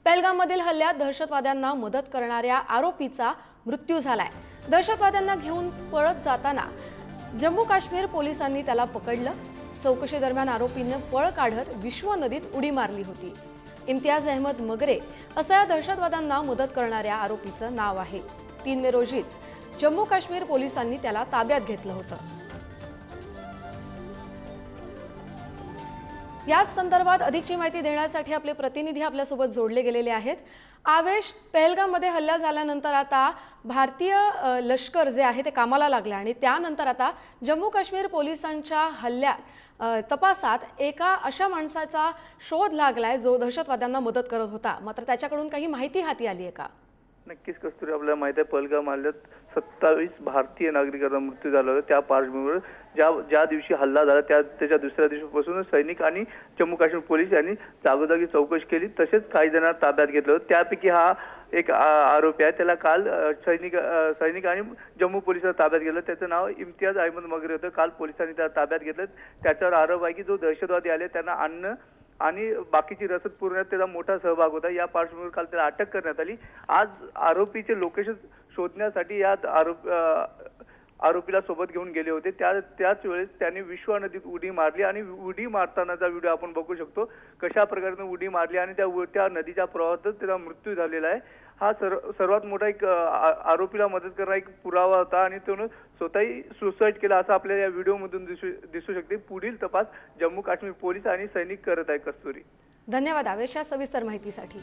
पहलगाममधील हल्ल्यात दहशतवाद्यांना मदत करणाऱ्या आरोपीचा मृत्यू झालाय। दहशतवाद्यांना घेऊन पळत जाताना जम्मू काश्मीर पोलिसांनी त्याला पकडलं। चौकशी दरम्यान आरोपीने पळ काढत विश्व नदीत उडी मारली होती। इम्तियाज अहमद मगरे असं या दहशतवाद्यांना मदत करणाऱ्या आरोपीचं नाव आहे। 3 मे रोजीच जम्मू काश्मीर पोलिसांनी त्याला ताब्यात घेतलं होतं। याच संदर्भात अधिकची माहिती देण्यासाठी आपले प्रतिनिधी आपल्यासोबत जोडले गेलेले आहेत। आवेश, पहलगाममध्ये हल्ला झाल्यानंतर आता भारतीय लष्कर जे आहे ते कामाला लागले आणि त्यानंतर आता जम्मू काश्मीर पोलिसांच्या हल्ल्यात तपासात एका अशा माणसाचा शोध लागलाय जो दहशतवाद्यांना मदत करत होता। मात्र त्याच्याकडून काही माहिती हाती आली आहे का? नक्कीच कस्तुरी, आपल्याला माहिती आहे पहलगाम हल्ल्यात 27 भारतीय नागरिकांचा मृत्यू झाला होता। त्या पार्श्वभूमीवर ज्या दिवशी हल्ला झाला त्याच्या दुसऱ्या दिवशीपासून सैनिक आणि जम्मू काश्मीर पोलीस यांनी जागोजागी चौकशी केली, तसेच काही जणांना ताब्यात घेतलं होतं। त्यापैकी हा एक आरोपी आहे, त्याला काल सैनिक आणि जम्मू पोलिसांनी ताब्यात घेतलं। त्याचं नाव इम्तियाज अहमद मगरे होतं। काल पोलिसांनी त्याला ताब्यात घेतलं। त्याच्यावर आरोप आहे की जो दहशतवादी आले त्यांना अन्न आणि बाकीची रसद पुरवण्यात त्याचा मोठा सहभाग होता। या पार्श्वभूमीवर काल त्याला अटक करण्यात आली। आज आरोपीचे लोकेशन शोधण्यासाठी या आरोपीला सोबत घेऊन गेले होते। त्याच वेळेस त्याने विश्व नदीत उडी मारली आणि उडी मारतानाचा व्हिडिओ आपण बघू शकतो। कशा प्रकारे उडी मारली आणि त्या नदीच्या प्रवाहातच त्याचा मृत्यू झालेला आहे। हा सर्वात मोठा एक आरोपीला मदत करणारा एक पुरावा होता आणि त्याने स्वतःही सुसाईड केला असं आपल्याला या व्हिडिओमधून दिसू शकते। पुढील तपास जम्मू काश्मीर पोलीस आणि सैनिक करत आहेत। कस्तुरी, धन्यवाद आवेश या सविस्तर माहितीसाठी।